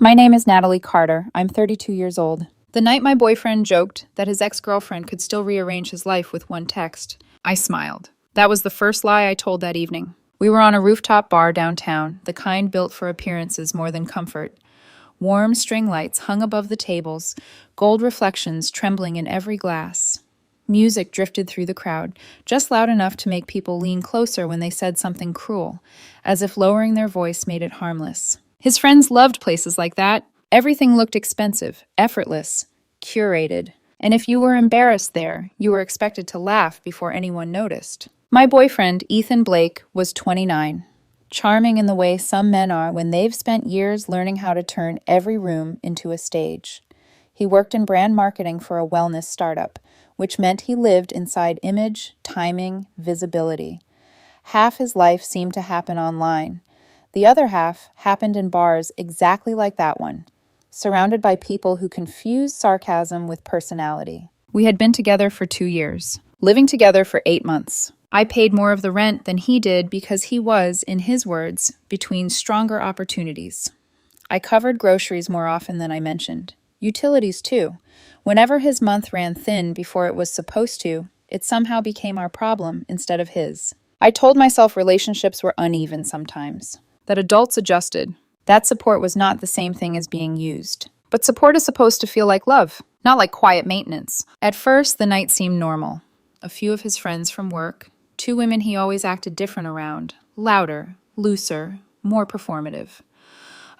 My name is Natalie Carter. I'm 32 years old. The night my boyfriend joked that his ex-girlfriend could still rearrange his life with one text, I smiled. That was the first lie I told that evening. We were on a rooftop bar downtown, the kind built for appearances more than comfort. Warm string lights hung above the tables, gold reflections trembling in every glass. Music drifted through the crowd, just loud enough to make people lean closer when they said something cruel, as if lowering their voice made it harmless. His friends loved places like that. Everything looked expensive, effortless, curated. And if you were embarrassed there, you were expected to laugh before anyone noticed. My boyfriend, Ethan Blake, was 29. Charming in the way some men are when they've spent years learning how to turn every room into a stage. He worked in brand marketing for a wellness startup, which meant he lived inside image, timing, visibility. Half his life seemed to happen online. The other half happened in bars exactly like that one, surrounded by people who confused sarcasm with personality. We had been together for 2 years, living together for 8 months. I paid more of the rent than he did because he was, in his words, between stronger opportunities. I covered groceries more often than I mentioned. Utilities, too. Whenever his month ran thin before it was supposed to, it somehow became our problem instead of his. I told myself relationships were uneven sometimes, that adults adjusted. That support was not the same thing as being used. But support is supposed to feel like love, not like quiet maintenance. At first, the night seemed normal. A few of his friends from work, 2 women he always acted different around, louder, looser, more performative.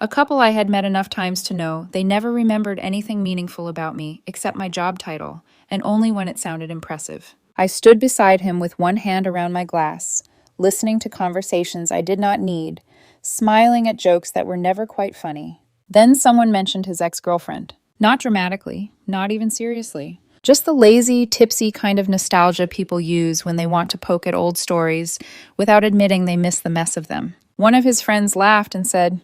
A couple I had met enough times to know they never remembered anything meaningful about me except my job title, and only when it sounded impressive. I stood beside him with one hand around my glass, listening to conversations I did not need, smiling at jokes that were never quite funny. Then someone mentioned his ex-girlfriend. Not dramatically, not even seriously. Just the lazy, tipsy kind of nostalgia people use when they want to poke at old stories without admitting they miss the mess of them. One of his friends laughed and said,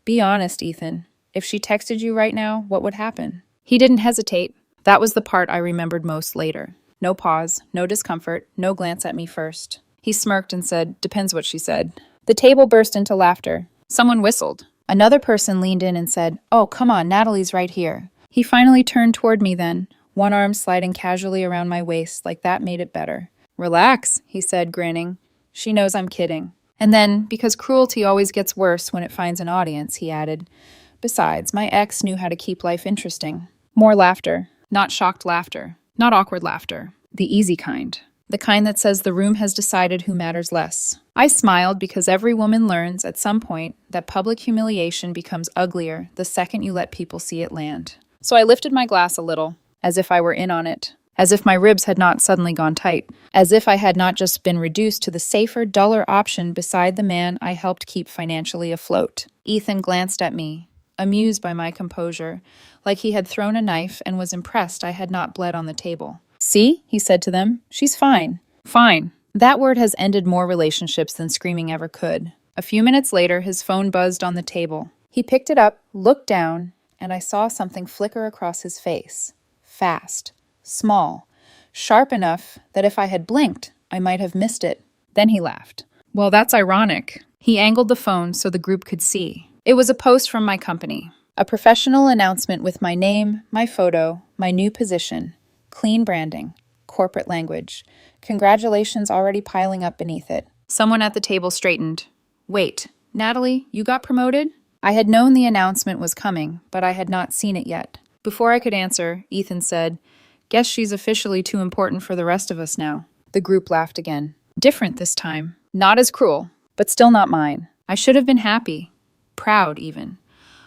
"Be honest, Ethan. If she texted you right now, what would happen?" He didn't hesitate. That was the part I remembered most later. No pause, no discomfort, no glance at me first. He smirked and said, "Depends what she said." The table burst into laughter. Someone whistled. Another person leaned in and said, "Oh, come on, Natalie's right here." He finally turned toward me then, one arm sliding casually around my waist like that made it better. "Relax," he said, grinning. "She knows I'm kidding." And then, because cruelty always gets worse when it finds an audience, he added, "Besides, my ex knew how to keep life interesting." More laughter. Not shocked laughter. Not awkward laughter. The easy kind. The kind that says the room has decided who matters less. I smiled because every woman learns at some point that public humiliation becomes uglier the second you let people see it land. So I lifted my glass a little, as if I were in on it, as if my ribs had not suddenly gone tight, as if I had not just been reduced to the safer, duller option beside the man I helped keep financially afloat. Ethan glanced at me, amused by my composure, like he had thrown a knife and was impressed I had not bled on the table. "See," he said to them, "she's fine." Fine. That word has ended more relationships than screaming ever could. A few minutes later, his phone buzzed on the table. He picked it up, looked down, and I saw something flicker across his face. Fast, small, sharp enough that if I had blinked, I might have missed it. Then he laughed. "Well, that's ironic." He angled the phone so the group could see. It was a post from my company. A professional announcement with my name, my photo, my new position. Clean branding. Corporate language. Congratulations already piling up beneath it. Someone at the table straightened. "Wait, Natalie, you got promoted?" I had known the announcement was coming, but I had not seen it yet. Before I could answer, Ethan said, "Guess she's officially too important for the rest of us now." The group laughed again. Different this time. Not as cruel, but still not mine. I should have been happy. Proud, even.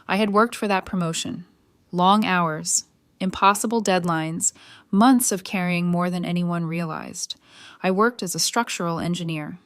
I had worked for that promotion. Long hours. Impossible deadlines, months of carrying more than anyone realized. I worked as a structural engineer.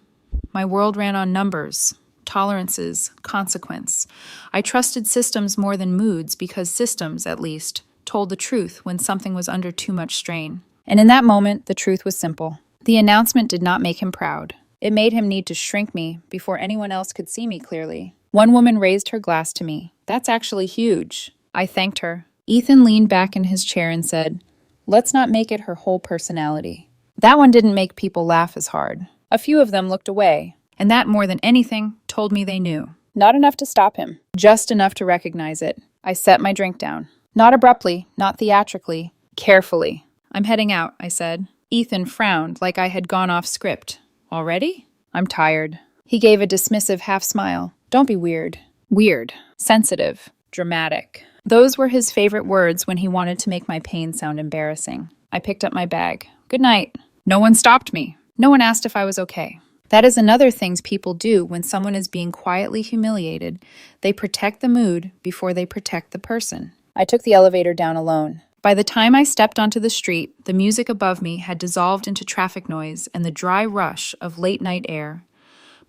My world ran on numbers, tolerances, consequence. I trusted systems more than moods because systems, at least, told the truth when something was under too much strain. And in that moment, the truth was simple. The announcement did not make him proud. It made him need to shrink me before anyone else could see me clearly. One woman raised her glass to me. "That's actually huge." I thanked her. Ethan leaned back in his chair and said, "Let's not make it her whole personality." That one didn't make people laugh as hard. A few of them looked away, and that more than anything told me they knew. Not enough to stop him, just enough to recognize it. I set my drink down. Not abruptly, not theatrically, carefully. I'm heading out, I said. Ethan frowned like I had gone off script. Already? I'm tired. He gave a dismissive half smile. Don't be weird. Weird. Sensitive. Dramatic. Those were his favorite words when he wanted to make my pain sound embarrassing. I picked up my bag. Good night. No one stopped me. No one asked if I was okay. That is another thing people do when someone is being quietly humiliated. They protect the mood before they protect the person. I took the elevator down alone. By the time I stepped onto the street, the music above me had dissolved into traffic noise and the dry rush of late-night air.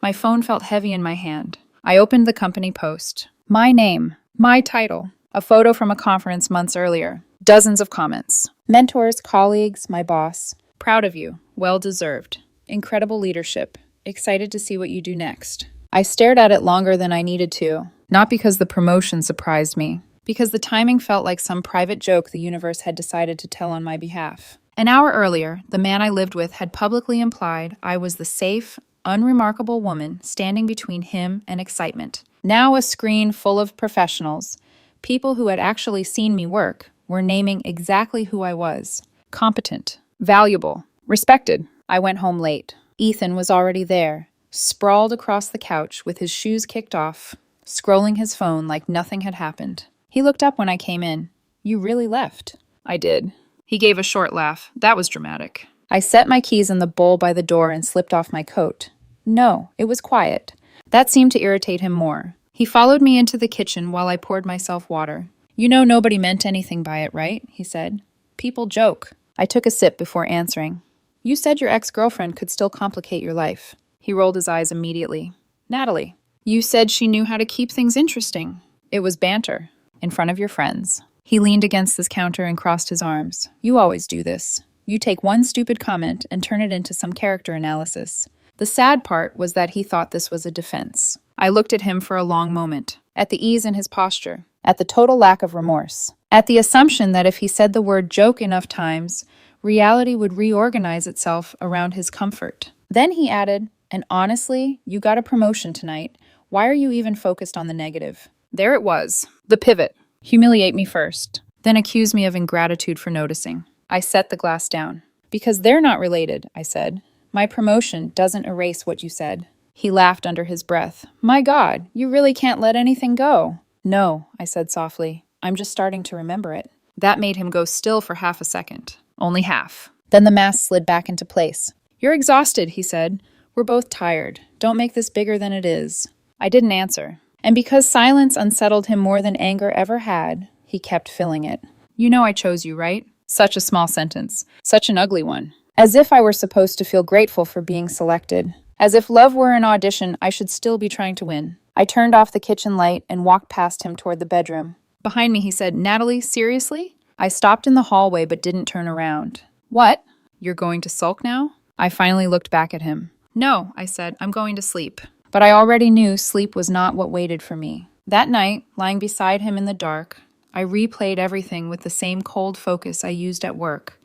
My phone felt heavy in my hand. I opened the company post. My name. My title. A photo from a conference months earlier. Dozens of comments. Mentors, colleagues, my boss. Proud of you. Well deserved. Incredible leadership. Excited to see what you do next. I stared at it longer than I needed to, not because the promotion surprised me, because the timing felt like some private joke the universe had decided to tell on my behalf. An hour earlier, the man I lived with had publicly implied I was the safe, unremarkable woman standing between him and excitement. Now a screen full of professionals, people who had actually seen me work, were naming exactly who I was. Competent, valuable, respected. I went home late. Ethan was already there, sprawled across the couch with his shoes kicked off, scrolling his phone like nothing had happened. He looked up when I came in. You really left? I did. He gave a short laugh. That was dramatic. I set my keys in the bowl by the door and slipped off my coat. No, it was quiet. That seemed to irritate him more. He followed me into the kitchen while I poured myself water. You know nobody meant anything by it, right? He said. People joke. I took a sip before answering. You said your ex-girlfriend could still complicate your life. He rolled his eyes immediately. Natalie, you said she knew how to keep things interesting. It was banter. In front of your friends. He leaned against this counter and crossed his arms. You always do this. You take one stupid comment and turn it into some character analysis. The sad part was that he thought this was a defense. I looked at him for a long moment, at the ease in his posture, at the total lack of remorse, at the assumption that if he said the word joke enough times, reality would reorganize itself around his comfort. Then he added, and honestly, you got a promotion tonight. Why are you even focused on the negative? There it was, the pivot. Humiliate me first, then accuse me of ingratitude for noticing. I set the glass down. Because they're not related, I said. My promotion doesn't erase what you said. He laughed under his breath. My God, you really can't let anything go. No, I said softly. I'm just starting to remember it. That made him go still for half a second. Only half. Then the mask slid back into place. You're exhausted, he said. We're both tired. Don't make this bigger than it is. I didn't answer. And because silence unsettled him more than anger ever had, he kept filling it. You know I chose you, right? Such a small sentence. Such an ugly one. As if I were supposed to feel grateful for being selected. As if love were an audition I should still be trying to win. I turned off the kitchen light and walked past him toward the bedroom. Behind me, he said, Natalie, seriously? I stopped in the hallway but didn't turn around. What? You're going to sulk now? I finally looked back at him. No, I said, I'm going to sleep. But I already knew sleep was not what waited for me. That night, lying beside him in the dark, I replayed everything with the same cold focus I used at work,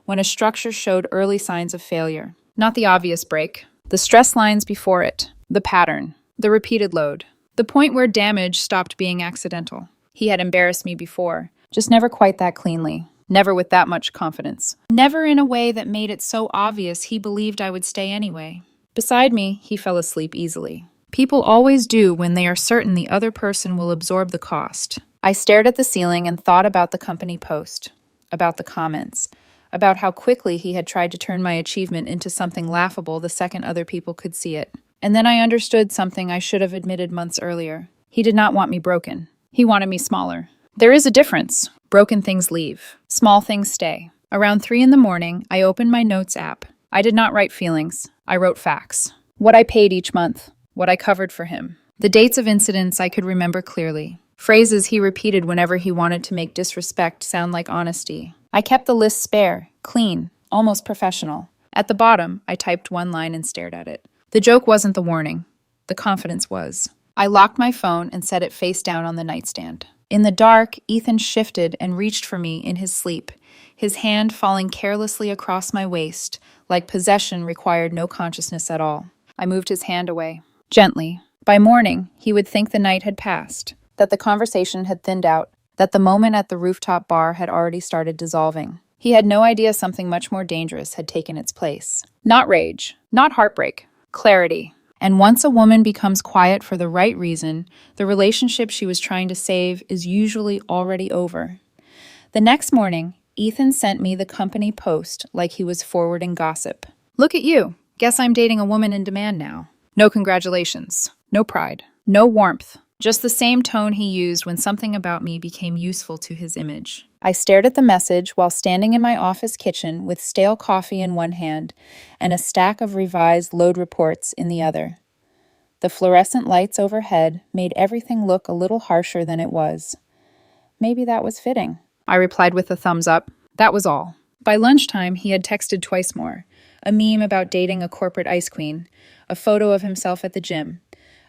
when a structure showed early signs of failure. Not the obvious break, the stress lines before it, the pattern, the repeated load, the point where damage stopped being accidental. He had embarrassed me before, just never quite that cleanly, never with that much confidence, never in a way that made it so obvious he believed I would stay anyway. Beside me, he fell asleep easily. People always do when they are certain the other person will absorb the cost. I stared at the ceiling and thought about the company post, about the comments, about how quickly he had tried to turn my achievement into something laughable the second other people could see it. And then I understood something I should have admitted months earlier. He did not want me broken. He wanted me smaller. There is a difference. Broken things leave. Small things stay. Around 3 a.m, I opened my notes app. I did not write feelings. I wrote facts. What I paid each month. What I covered for him. The dates of incidents I could remember clearly. Phrases he repeated whenever he wanted to make disrespect sound like honesty. I kept the list spare, clean, almost professional. At the bottom, I typed one line and stared at it. The joke wasn't the warning. The confidence was. I locked my phone and set it face down on the nightstand. In the dark, Ethan shifted and reached for me in his sleep, his hand falling carelessly across my waist, like possession required no consciousness at all. I moved his hand away, gently. By morning, he would think the night had passed, that the conversation had thinned out, that the moment at the rooftop bar had already started dissolving. He had no idea something much more dangerous had taken its place. Not rage, not heartbreak, clarity. And once a woman becomes quiet for the right reason, the relationship she was trying to save is usually already over. The next morning, Ethan sent me the company post like he was forwarding gossip. Look at you. Guess I'm dating a woman in demand now. No congratulations. No pride. No warmth. Just the same tone he used when something about me became useful to his image. I stared at the message while standing in my office kitchen with stale coffee in one hand and a stack of revised load reports in the other. The fluorescent lights overhead made everything look a little harsher than it was. Maybe that was fitting. I replied with a thumbs up. That was all. By lunchtime, he had texted twice more. A meme about dating a corporate ice queen. A photo of himself at the gym.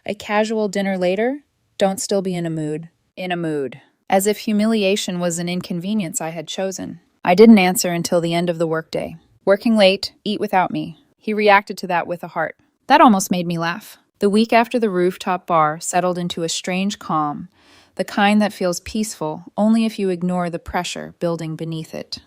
A casual dinner later. Don't still be in a mood. In a mood. As if humiliation was an inconvenience I had chosen. I didn't answer until the end of the workday. Working late, eat without me. He reacted to that with a heart. That almost made me laugh. The week after the rooftop bar settled into a strange calm, the kind that feels peaceful only if you ignore the pressure building beneath it.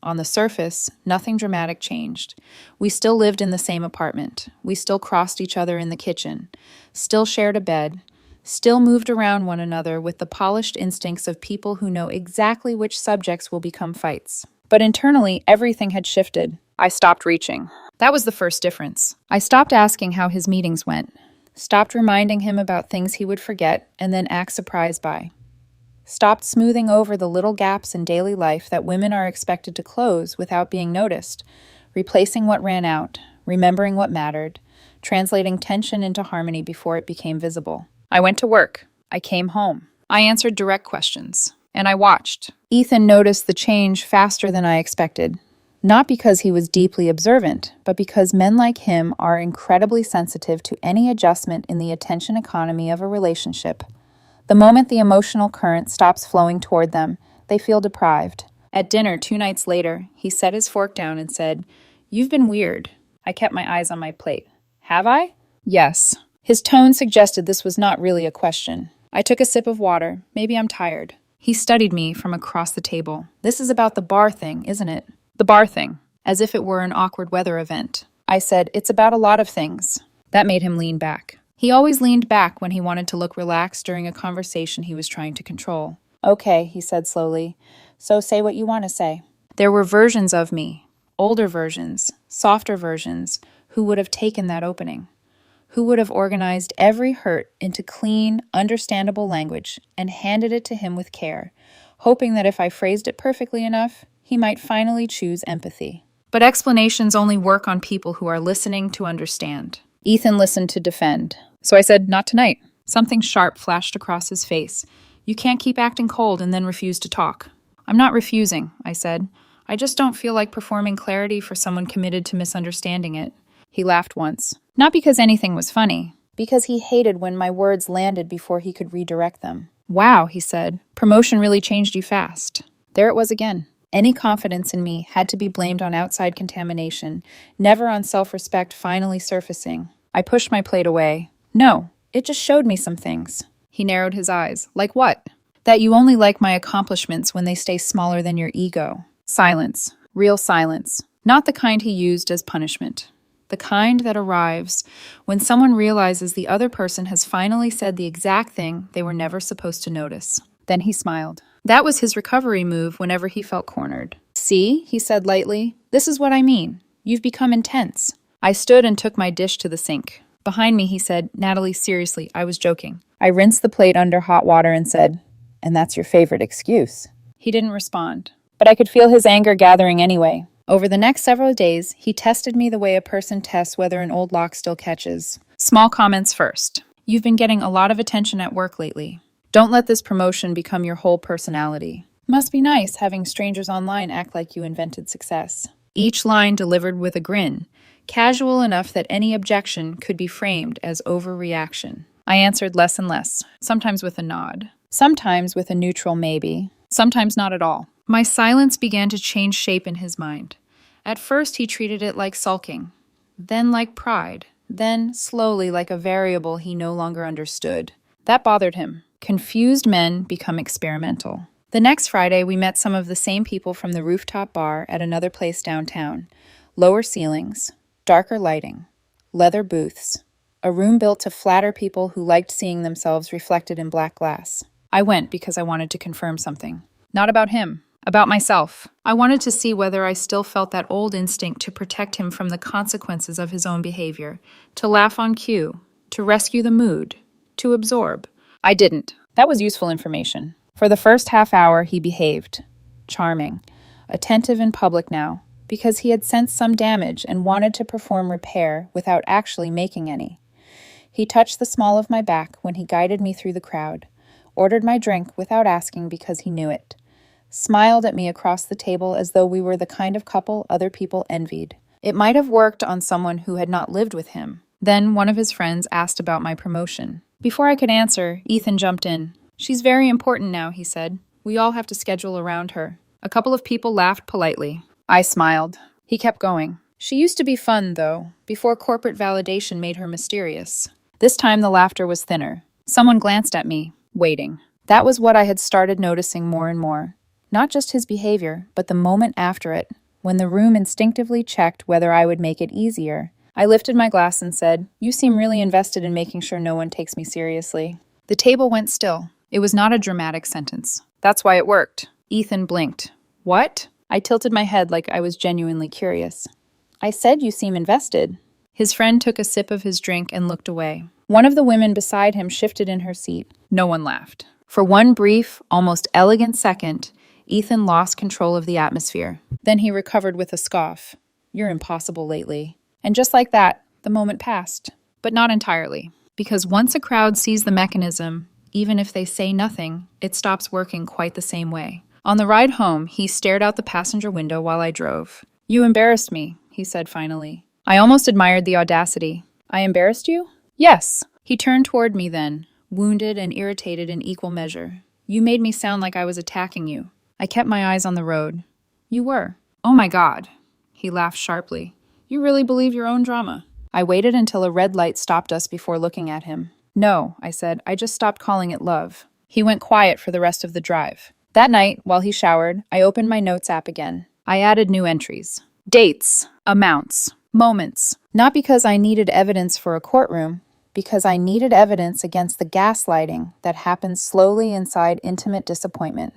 On the surface, nothing dramatic changed. We still lived in the same apartment. We still crossed each other in the kitchen. Still shared a bed. Still moved around one another with the polished instincts of people who know exactly which subjects will become fights. But internally, everything had shifted. I stopped reaching. That was the first difference. I stopped asking how his meetings went. Stopped reminding him about things he would forget and then act surprised by. Stopped smoothing over the little gaps in daily life that women are expected to close without being noticed, replacing what ran out, remembering what mattered, translating tension into harmony before it became visible. I went to work. I came home. I answered direct questions. And I watched. Ethan noticed the change faster than I expected. Not because he was deeply observant, but because men like him are incredibly sensitive to any adjustment in the attention economy of a relationship. The moment the emotional current stops flowing toward them, they feel deprived. At dinner 2 nights later, he set his fork down and said, "You've been weird." I kept my eyes on my plate. Have I? Yes. His tone suggested this was not really a question. I took a sip of water. Maybe I'm tired. He studied me from across the table. This is about the bar thing, isn't it? The bar thing, as if it were an awkward weather event. I said, "It's about a lot of things." That made him lean back. He always leaned back when he wanted to look relaxed during a conversation he was trying to control. "Okay," he said slowly. "So say what you want to say." There were versions of me, older versions, softer versions, who would have taken that opening. Who would have organized every hurt into clean, understandable language and handed it to him with care, hoping that if I phrased it perfectly enough, he might finally choose empathy. But explanations only work on people who are listening to understand. Ethan listened to defend. So I said, "Not tonight." Something sharp flashed across his face. "You can't keep acting cold and then refuse to talk." "I'm not refusing," I said. "I just don't feel like performing clarity for someone committed to misunderstanding it." He laughed once. Not because anything was funny, because he hated when my words landed before he could redirect them. "Wow," he said. "Promotion really changed you fast." There it was again. Any confidence in me had to be blamed on outside contamination, never on self-respect finally surfacing. I pushed my plate away. "No, it just showed me some things." He narrowed his eyes. "Like what?" "That you only like my accomplishments when they stay smaller than your ego." Silence. Real silence. Not the kind he used as punishment. The kind that arrives when someone realizes the other person has finally said the exact thing they were never supposed to notice. Then he smiled. That was his recovery move whenever he felt cornered. "See," he said lightly, "this is what I mean. You've become intense." I stood and took my dish to the sink. Behind me, he said, "Natalie, seriously, I was joking." I rinsed the plate under hot water and said, "And that's your favorite excuse." He didn't respond, but I could feel his anger gathering anyway. Over the next several days, he tested me the way a person tests whether an old lock still catches. Small comments first. "You've been getting a lot of attention at work lately. Don't let this promotion become your whole personality. Must be nice having strangers online act like you invented success." Each line delivered with a grin, casual enough that any objection could be framed as overreaction. I answered less and less, sometimes with a nod, sometimes with a neutral maybe, sometimes not at all. My silence began to change shape in his mind. At first, he treated it like sulking, then like pride, then slowly like a variable he no longer understood. That bothered him. Confused men become experimental. The next Friday, we met some of the same people from the rooftop bar at another place downtown. Lower ceilings, darker lighting, leather booths, a room built to flatter people who liked seeing themselves reflected in black glass. I went because I wanted to confirm something. Not about him, about myself. I wanted to see whether I still felt that old instinct to protect him from the consequences of his own behavior, to laugh on cue, to rescue the mood, to absorb. I didn't. That was useful information. For the first half hour, he behaved. Charming. Attentive in public now, because he had sensed some damage and wanted to perform repair without actually making any. He touched the small of my back when he guided me through the crowd, ordered my drink without asking because he knew it, smiled at me across the table as though we were the kind of couple other people envied. It might have worked on someone who had not lived with him. Then one of his friends asked about my promotion. Before I could answer, Ethan jumped in. "She's very important now," he said. "We all have to schedule around her." A couple of people laughed politely. I smiled. He kept going. "She used to be fun, though, before corporate validation made her mysterious." This time the laughter was thinner. Someone glanced at me, waiting. That was what I had started noticing more and more. Not just his behavior, but the moment after it, when the room instinctively checked whether I would make it easier. I lifted my glass and said, "You seem really invested in making sure no one takes me seriously." The table went still. It was not a dramatic sentence. "That's why it worked." Ethan blinked. "What?" I tilted my head like I was genuinely curious. "I said you seem invested." His friend took a sip of his drink and looked away. One of the women beside him shifted in her seat. No one laughed. For one brief, almost elegant second, Ethan lost control of the atmosphere. Then he recovered with a scoff. "You're impossible lately." And just like that, the moment passed. But not entirely. Because once a crowd sees the mechanism, even if they say nothing, it stops working quite the same way. On the ride home, he stared out the passenger window while I drove. "You embarrassed me," he said finally. I almost admired the audacity. "I embarrassed you?" "Yes." He turned toward me then, wounded and irritated in equal measure. "You made me sound like I was attacking you." I kept my eyes on the road. "You were." "Oh my God." He laughed sharply. "You really believe your own drama." I waited until a red light stopped us before looking at him. "No," I said, "I just stopped calling it love." He went quiet for the rest of the drive. That night, while he showered, I opened my notes app again. I added new entries. Dates, amounts, moments. Not because I needed evidence for a courtroom, because I needed evidence against the gaslighting that happens slowly inside intimate disappointment.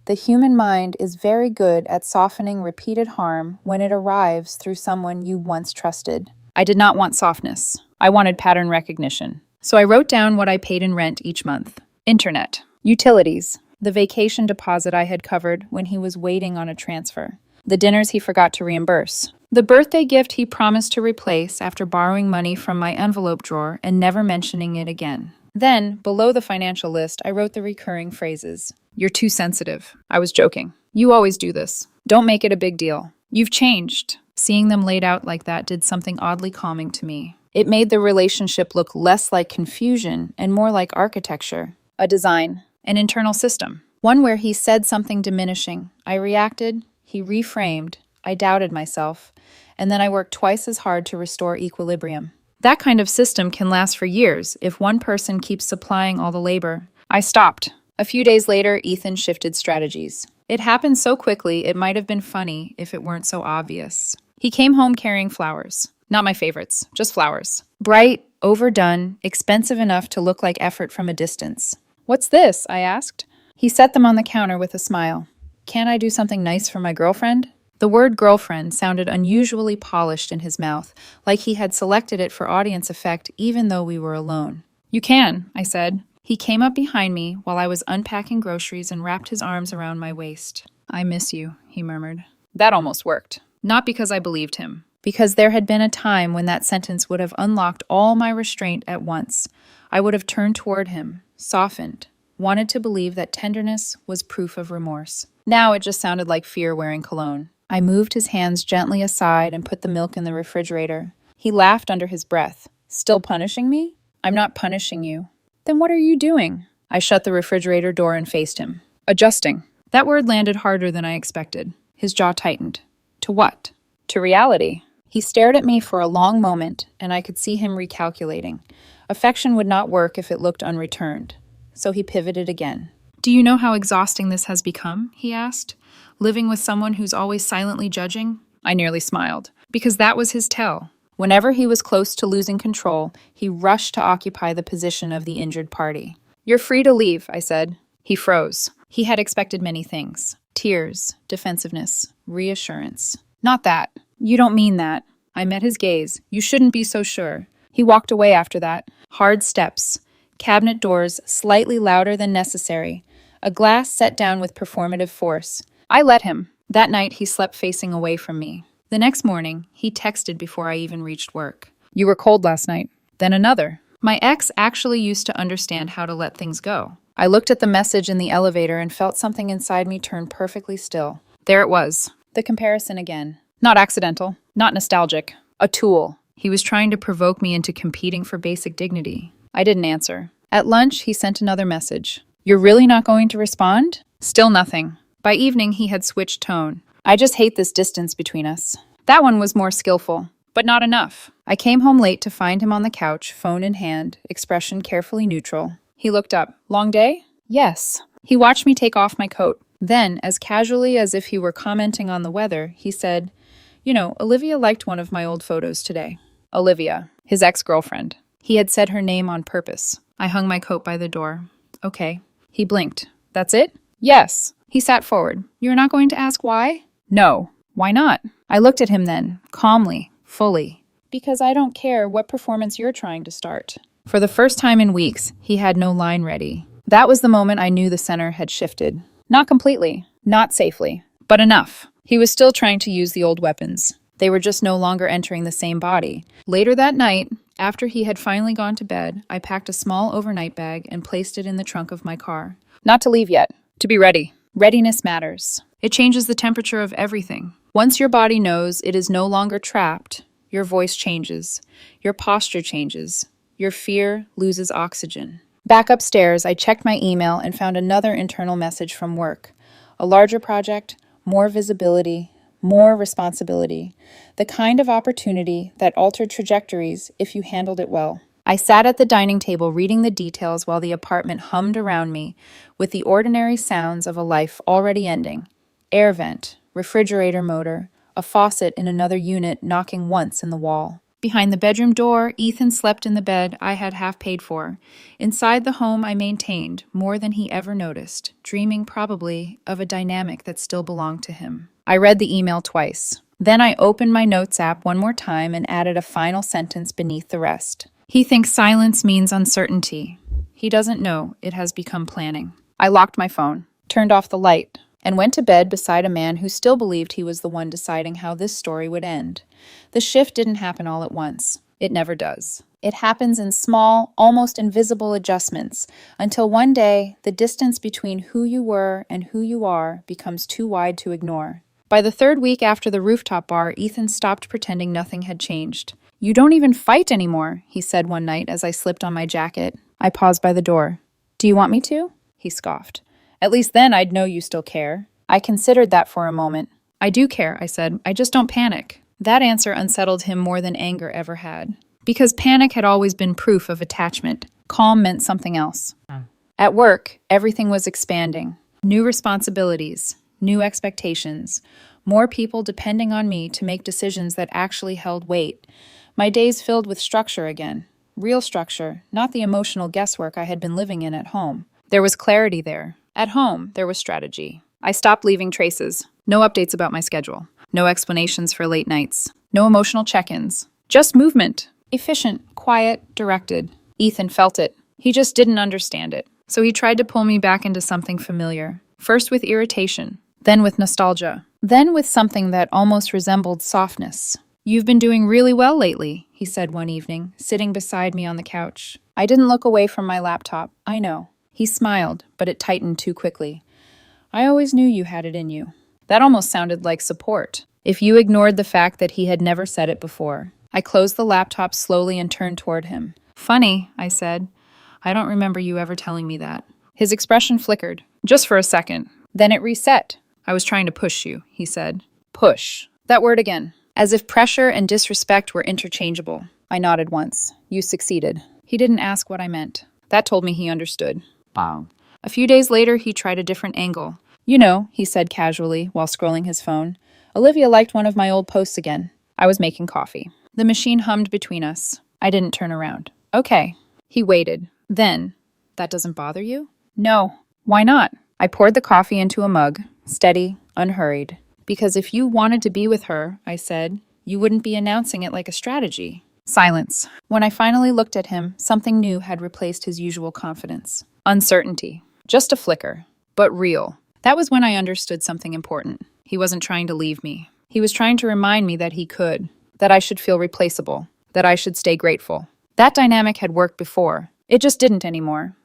The human mind is very good at softening repeated harm when it arrives through someone you once trusted. I did not want softness. I wanted pattern recognition. So I wrote down what I paid in rent each month. Internet. Utilities. The vacation deposit I had covered when he was waiting on a transfer. The dinners he forgot to reimburse. The birthday gift he promised to replace after borrowing money from my envelope drawer and never mentioning it again. Then, below the financial list, I wrote the recurring phrases. "You're too sensitive." I was joking. "You always do this. Don't make it a big deal. You've changed." Seeing them laid out like that did something oddly calming to me. It made the relationship look less like confusion and more like architecture, a design, an internal system. One where he said something diminishing. I reacted, he reframed, I doubted myself, and then I worked twice as hard to restore equilibrium. That kind of system can last for years if one person keeps supplying all the labor. I stopped. A few days later, Ethan shifted strategies. It happened so quickly, it might have been funny if it weren't so obvious. He came home carrying flowers. Not my favorites, just flowers. Bright, overdone, expensive enough to look like effort from a distance. "What's this?" I asked. He set them on the counter with a smile. "Can't I do something nice for my girlfriend?" The word girlfriend sounded unusually polished in his mouth, like he had selected it for audience effect even though we were alone. "You can," I said. He came up behind me while I was unpacking groceries and wrapped his arms around my waist. "I miss you," he murmured. That almost worked. Not because I believed him. Because there had been a time when that sentence would have unlocked all my restraint at once. I would have turned toward him, softened, wanted to believe that tenderness was proof of remorse. Now it just sounded like fear wearing cologne. I moved his hands gently aside and put the milk in the refrigerator. He laughed under his breath. "Still punishing me?" "I'm not punishing you." "Then what are you doing?" I shut the refrigerator door and faced him. "Adjusting." That word landed harder than I expected. His jaw tightened. "To what?" "To reality." He stared at me for a long moment, and I could see him recalculating. Affection would not work if it looked unreturned. So he pivoted again. Do you know how exhausting this has become? He asked. Living with someone who's always silently judging? I nearly smiled, because that was his tell. Whenever he was close to losing control, he rushed to occupy the position of the injured party. You're free to leave, I said. He froze. He had expected many things. Tears, defensiveness, reassurance. Not that. You don't mean that. I met his gaze. You shouldn't be so sure. He walked away after that. Hard steps. Cabinet doors slightly louder than necessary. A glass set down with performative force. I let him. That night, he slept facing away from me. The next morning, he texted before I even reached work. You were cold last night. Then another. My ex actually used to understand how to let things go. I looked at the message in the elevator and felt something inside me turn perfectly still. There it was. The comparison again. Not accidental. Not nostalgic. A tool. He was trying to provoke me into competing for basic dignity. I didn't answer. At lunch, he sent another message. You're really not going to respond? Still nothing. By evening, he had switched tone. I just hate this distance between us. That one was more skillful, but not enough. I came home late to find him on the couch, phone in hand, expression carefully neutral. He looked up. Long day? Yes. He watched me take off my coat. Then, as casually as if he were commenting on the weather, he said, Olivia liked one of my old photos today. Olivia, his ex-girlfriend. He had said her name on purpose. I hung my coat by the door. Okay. He blinked. That's it? Yes. He sat forward. You're not going to ask why? No. Why not? I looked at him then, calmly, fully. Because I don't care what performance you're trying to start. For the first time in weeks, he had no line ready. That was the moment I knew the center had shifted. Not completely, not safely, but enough. He was still trying to use the old weapons. They were just no longer entering the same body. Later that night, after he had finally gone to bed, I packed a small overnight bag and placed it in the trunk of my car. Not to leave yet, to be ready. Readiness matters. It changes the temperature of everything. Once your body knows it is no longer trapped, your voice changes, your posture changes, your fear loses oxygen. Back upstairs, I checked my email and found another internal message from work. A larger project, more visibility, more responsibility. The kind of opportunity that altered trajectories if you handled it well. I sat at the dining table reading the details while the apartment hummed around me with the ordinary sounds of a life already ending. Air vent, refrigerator motor, a faucet in another unit knocking once in the wall. Behind the bedroom door, Ethan slept in the bed I had half paid for. Inside the home I maintained, more than he ever noticed, dreaming probably of a dynamic that still belonged to him. I read the email twice. Then I opened my notes app one more time and added a final sentence beneath the rest. He thinks silence means uncertainty. He doesn't know it has become planning. I locked my phone, turned off the light, and went to bed beside a man who still believed he was the one deciding how this story would end. The shift didn't happen all at once. It never does. It happens in small, almost invisible adjustments, until one day, the distance between who you were and who you are becomes too wide to ignore. By the third week after the rooftop bar, Ethan stopped pretending nothing had changed. You don't even fight anymore, he said one night as I slipped on my jacket. I paused by the door. Do you want me to? He scoffed. At least then I'd know you still care. I considered that for a moment. I do care, I said. I just don't panic. That answer unsettled him more than anger ever had. Because panic had always been proof of attachment. Calm meant something else. At work, everything was expanding. New responsibilities, new expectations, more people depending on me to make decisions that actually held weight. My days filled with structure again. Real structure, not the emotional guesswork I had been living in at home. There was clarity there. At home, there was strategy. I stopped leaving traces. No updates about my schedule. No explanations for late nights. No emotional check-ins. Just movement. Efficient, quiet, directed. Ethan felt it. He just didn't understand it. So he tried to pull me back into something familiar. First with irritation. Then with nostalgia. Then with something that almost resembled softness. You've been doing really well lately, he said one evening, sitting beside me on the couch. I didn't look away from my laptop. I know. He smiled, but it tightened too quickly. I always knew you had it in you. That almost sounded like support, if you ignored the fact that he had never said it before. I closed the laptop slowly and turned toward him. Funny, I said. I don't remember you ever telling me that. His expression flickered, just for a second. Then it reset. I was trying to push you, he said. Push. That word again. As if pressure and disrespect were interchangeable. I nodded once. You succeeded. He didn't ask what I meant. That told me he understood. Wow. A few days later, he tried a different angle. You know, he said casually while scrolling his phone, Olivia liked one of my old posts again. I was making coffee. The machine hummed between us. I didn't turn around. Okay. He waited. Then, that doesn't bother you? No. Why not? I poured the coffee into a mug, steady, unhurried. Because if you wanted to be with her, I said, you wouldn't be announcing it like a strategy. Silence. When I finally looked at him, something new had replaced his usual confidence. Uncertainty. Just a flicker. But real. That was when I understood something important. He wasn't trying to leave me. He was trying to remind me that he could, that I should feel replaceable, that I should stay grateful. That dynamic had worked before. It just didn't anymore.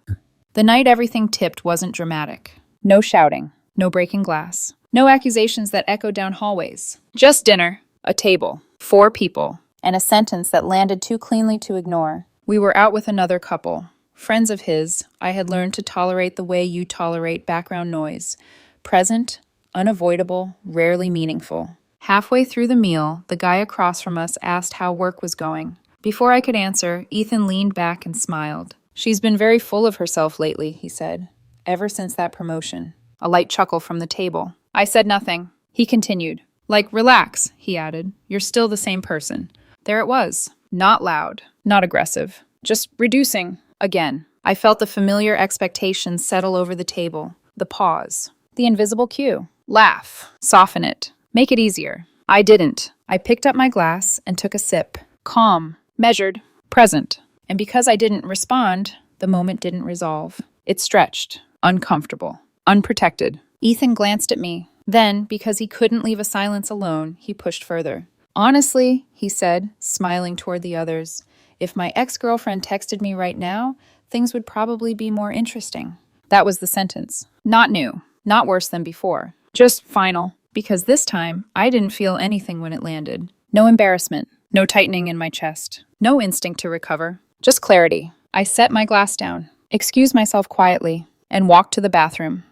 The night everything tipped wasn't dramatic. No shouting, no breaking glass, no accusations that echoed down hallways. Just dinner, a table, 4 people, and a sentence that landed too cleanly to ignore. We were out with another couple. Friends of his, I had learned to tolerate the way you tolerate background noise. Present, unavoidable, rarely meaningful. Halfway through the meal, the guy across from us asked how work was going. Before I could answer, Ethan leaned back and smiled. She's been very full of herself lately, he said. Ever since that promotion. A light chuckle from the table. I said nothing. He continued. Like, relax, he added. You're still the same person. There it was. Not loud. Not aggressive. Just reducing. Again. I felt the familiar expectations settle over the table. The pause. The invisible cue. Laugh. Soften it. Make it easier. I didn't. I picked up my glass and took a sip. Calm. Measured. Present. And because I didn't respond, the moment didn't resolve. It stretched. Uncomfortable. Unprotected. Ethan glanced at me. Then, because he couldn't leave a silence alone, he pushed further. Honestly, he said, smiling toward the others, if my ex-girlfriend texted me right now, things would probably be more interesting. That was the sentence. Not new. Not worse than before. Just final. Because this time, I didn't feel anything when it landed. No embarrassment. No tightening in my chest. No instinct to recover. Just clarity. I set my glass down, excused myself quietly, and walked to the bathroom.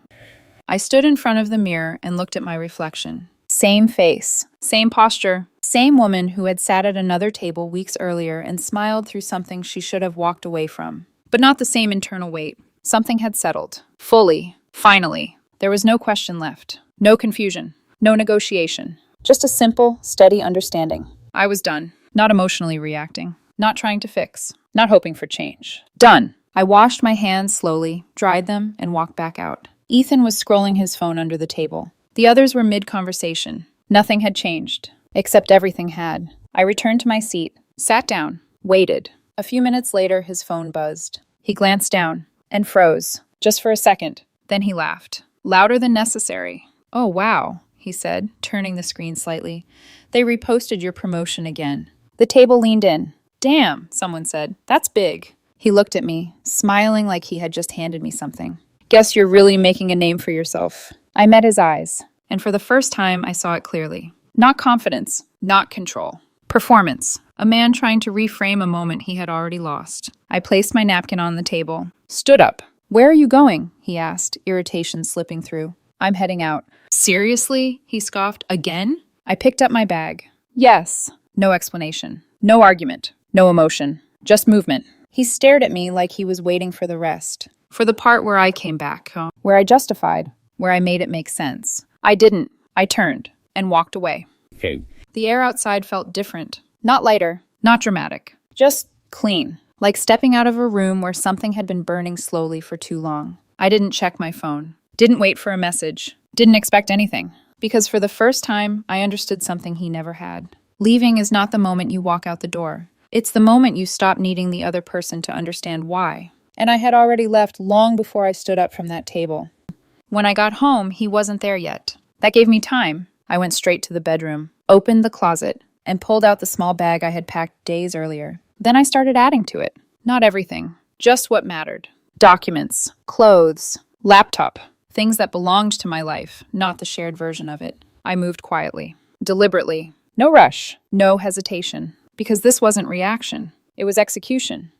I stood in front of the mirror and looked at my reflection. Same face, same posture, same woman who had sat at another table weeks earlier and smiled through something she should have walked away from. But not the same internal weight. Something had settled. Fully. Finally. There was no question left. No confusion. No negotiation. Just a simple, steady understanding. I was done. Not emotionally reacting. Not trying to fix. Not hoping for change. Done. I washed my hands slowly, dried them, and walked back out. Ethan was scrolling his phone under the table. The others were mid-conversation. Nothing had changed. Except everything had. I returned to my seat, sat down, waited. A few minutes later, his phone buzzed. He glanced down and froze, just for a second. Then he laughed. Louder than necessary. Oh, wow, he said, turning the screen slightly. They reposted your promotion again. The table leaned in. Damn, someone said. That's big. He looked at me, smiling like he had just handed me something. Guess you're really making a name for yourself. I met his eyes, and for the first time, I saw it clearly. Not confidence, not control. Performance. A man trying to reframe a moment he had already lost. I placed my napkin on the table. Stood up. Where are you going? He asked, irritation slipping through. I'm heading out. Seriously? He scoffed. Again? I picked up my bag. Yes. No explanation. No argument. No emotion. Just movement. He stared at me like he was waiting for the rest. For the part where I came back, where I justified, where I made it make sense. I didn't. I turned and walked away. Okay. The air outside felt different. Not lighter. Not dramatic. Just clean. Like stepping out of a room where something had been burning slowly for too long. I didn't check my phone. Didn't wait for a message. Didn't expect anything. Because for the first time, I understood something he never had. Leaving is not the moment you walk out the door. It's the moment you stop needing the other person to understand why. And I had already left long before I stood up from that table. When I got home, he wasn't there yet. That gave me time. I went straight to the bedroom, opened the closet, and pulled out the small bag I had packed days earlier. Then I started adding to it. Not everything, just what mattered. Documents, clothes, laptop, things that belonged to my life, not the shared version of it. I moved quietly, deliberately. No rush, no hesitation, because this wasn't reaction. It was execution.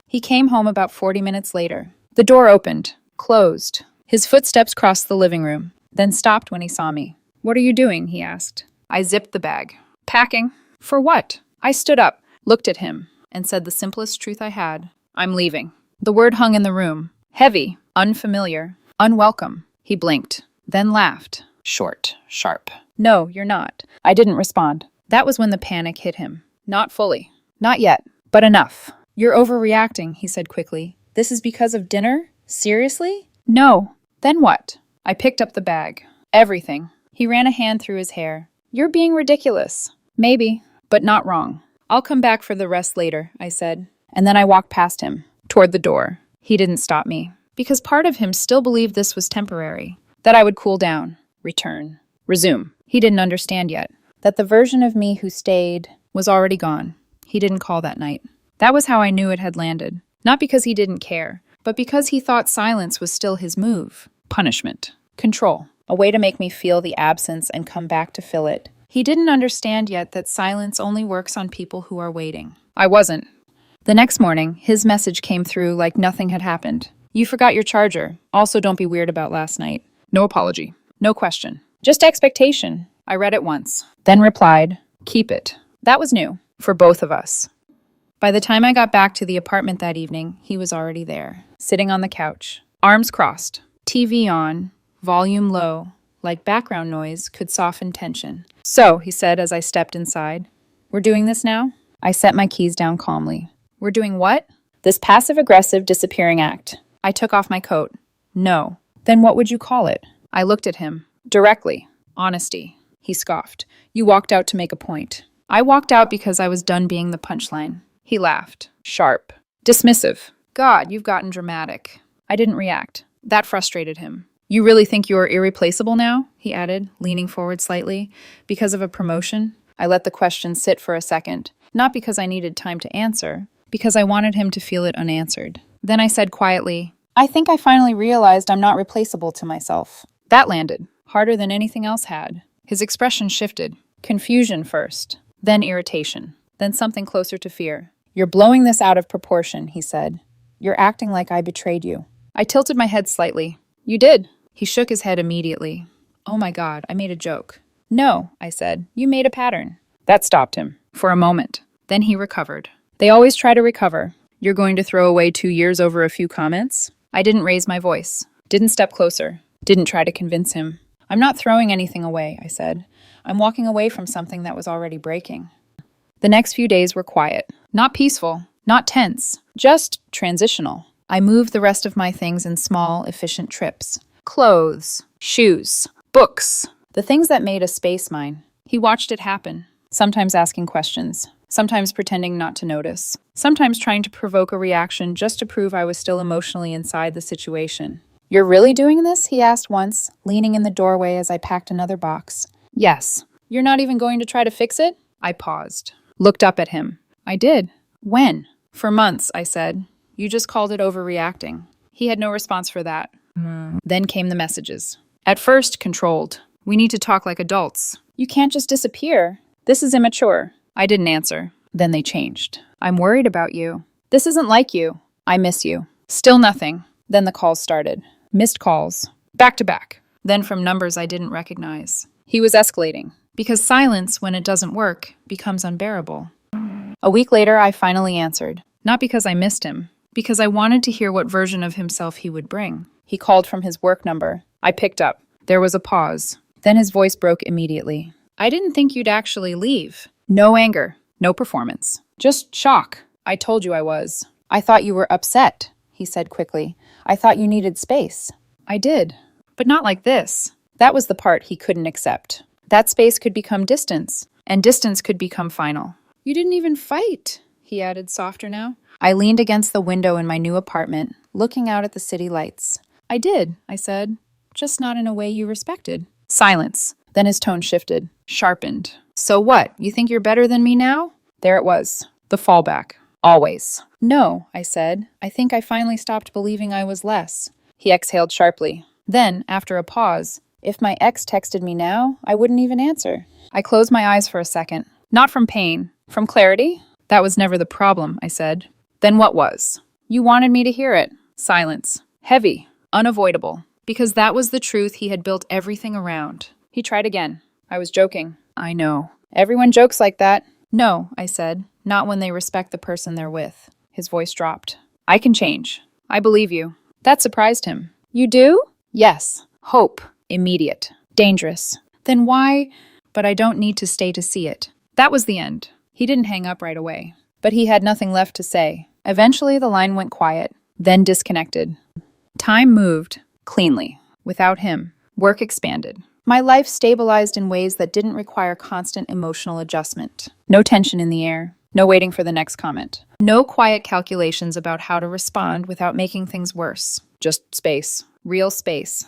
He came home about 40 minutes later. The door opened, closed. His footsteps crossed the living room, then stopped when he saw me. What are you doing? He asked. I zipped the bag. Packing. For what? I stood up, looked at him, and said the simplest truth I had. I'm leaving. The word hung in the room. Heavy, Unfamiliar. Unwelcome. He blinked, then laughed. Short, sharp. No, you're not. I didn't respond. That was when the panic hit him. Not fully. Not yet, but enough. You're overreacting, he said quickly. This is because of dinner? Seriously? No. Then what? I picked up the bag. Everything. He ran a hand through his hair. You're being ridiculous. Maybe, but not wrong. I'll come back for the rest later, I said. And then I walked past him, toward the door. He didn't stop me, because part of him still believed this was temporary, that I would cool down, return, resume. He didn't understand yet, that the version of me who stayed was already gone. He didn't call that night. That was how I knew it had landed. Not because he didn't care, but because he thought silence was still his move. Punishment. Control. A way to make me feel the absence and come back to fill it. He didn't understand yet that silence only works on people who are waiting. I wasn't. The next morning, his message came through like nothing had happened. You forgot your charger. Also, don't be weird about last night. No apology. No question. Just expectation. I read it once. Then replied, keep it. That was new. For both of us. By the time I got back to the apartment that evening, he was already there, sitting on the couch, arms crossed, TV on, volume low, like background noise could soften tension. So, he said as I stepped inside, we're doing this now? I set my keys down calmly. We're doing what? This passive-aggressive disappearing act. I took off my coat. No. Then what would you call it? I looked at him. Directly. Honesty. He scoffed. You walked out to make a point. I walked out because I was done being the punchline. He laughed. Sharp. Dismissive. God, you've gotten dramatic. I didn't react. That frustrated him. You really think you're irreplaceable now? He added, leaning forward slightly. Because of a promotion? I let the question sit for a second. Not because I needed time to answer, because I wanted him to feel it unanswered. Then I said quietly, I think I finally realized I'm not replaceable to myself. That landed, harder than anything else had. His expression shifted. Confusion first. Then irritation. Then something closer to fear. You're blowing this out of proportion, he said. You're acting like I betrayed you. I tilted my head slightly. You did. He shook his head immediately. Oh my God, I made a joke. No, I said. You made a pattern. That stopped him. For a moment. Then he recovered. They always try to recover. You're going to throw away 2 years over a few comments? I didn't raise my voice. Didn't step closer. Didn't try to convince him. I'm not throwing anything away, I said. I'm walking away from something that was already breaking. The next few days were quiet. Not peaceful. Not tense. Just transitional. I moved the rest of my things in small, efficient trips. Clothes. Shoes. Books. The things that made a space mine. He watched it happen. Sometimes asking questions. Sometimes pretending not to notice. Sometimes trying to provoke a reaction just to prove I was still emotionally inside the situation. You're really doing this? He asked once, leaning in the doorway as I packed another box. Yes. You're not even going to try to fix it? I paused. Looked up at him. I did. When? For months, I said. You just called it overreacting. He had no response for that. Then came the messages. At first, controlled. We need to talk like adults. You can't just disappear. This is immature. I didn't answer. Then they changed. I'm worried about you. This isn't like you. I miss you. Still nothing. Then the calls started. Missed calls. Back to back. Then from numbers I didn't recognize. He was escalating. Because silence, when it doesn't work, becomes unbearable. A week later, I finally answered. Not because I missed him. Because I wanted to hear what version of himself he would bring. He called from his work number. I picked up. There was a pause. Then his voice broke immediately. I didn't think you'd actually leave. No anger. No performance. Just shock. I told you I was. I thought you were upset, he said quickly. I thought you needed space. I did. But not like this. That was the part he couldn't accept. That space could become distance, and distance could become final. You didn't even fight, he added softer now. I leaned against the window in my new apartment, looking out at the city lights. I did, I said. Just not in a way you respected. Silence. Then his tone shifted, sharpened. So what? You think you're better than me now? There it was. The fallback. Always. No, I said. I think I finally stopped believing I was less. He exhaled sharply. Then, after a pause, if my ex texted me now, I wouldn't even answer. I closed my eyes for a second. Not from pain. From clarity? That was never the problem, I said. Then what was? You wanted me to hear it. Silence. Heavy. Unavoidable. Because that was the truth he had built everything around. He tried again. I was joking. I know. Everyone jokes like that. No, I said. Not when they respect the person they're with. His voice dropped. I can change. I believe you. That surprised him. You do? Yes. Hope. Immediate. Dangerous. Then why? But I don't need to stay to see it. That was the end. He didn't hang up right away. But he had nothing left to say. Eventually, the line went quiet, then disconnected. Time moved, cleanly. Without him, work expanded. My life stabilized in ways that didn't require constant emotional adjustment. No tension in the air. No waiting for the next comment. No quiet calculations about how to respond without making things worse. Just space. Real space.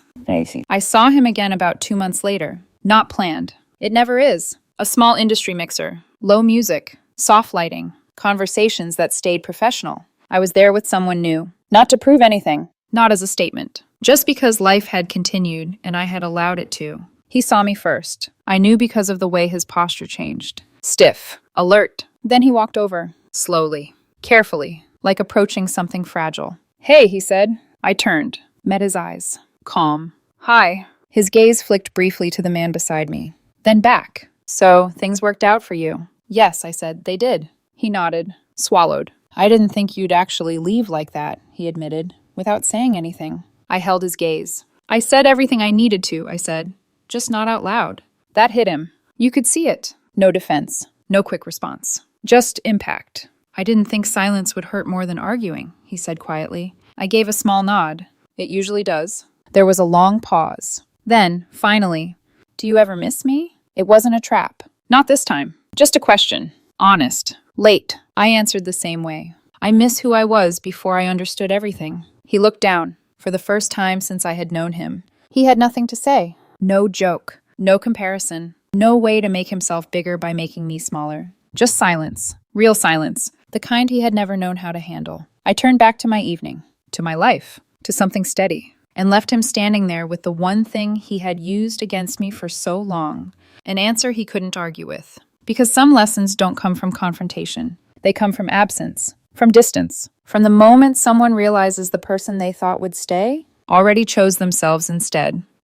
I saw him again about 2 months later. Not planned. It never is. A small industry mixer. Low music. Soft lighting. Conversations that stayed professional. I was there with someone new. Not to prove anything. Not as a statement. Just because life had continued and I had allowed it to. He saw me first. I knew because of the way his posture changed. Stiff. Alert. Then he walked over. Slowly. Carefully. Like approaching something fragile. Hey, he said. I turned. Met his eyes. Calm. Hi. His gaze flicked briefly to the man beside me. Then back. So, things worked out for you? Yes, I said. They did. He nodded. Swallowed. I didn't think you'd actually leave like that, he admitted, without saying anything. I held his gaze. I said everything I needed to, I said. Just not out loud. That hit him. You could see it. No defense. No quick response. Just impact. I didn't think silence would hurt more than arguing, he said quietly. I gave a small nod. It usually does. There was a long pause. Then, finally, do you ever miss me? It wasn't a trap. Not this time. Just a question. Honest. Late. I answered the same way. I miss who I was before I understood everything. He looked down. For the first time since I had known him. He had nothing to say. No joke. No comparison. No way to make himself bigger by making me smaller. Just silence. Real silence. The kind he had never known how to handle. I turned back to my evening. To my life. To something steady. And left him standing there with the one thing he had used against me for so long. An answer he couldn't argue with. Because some lessons don't come from confrontation. They come from absence. From distance. From the moment someone realizes the person they thought would stay already chose themselves instead.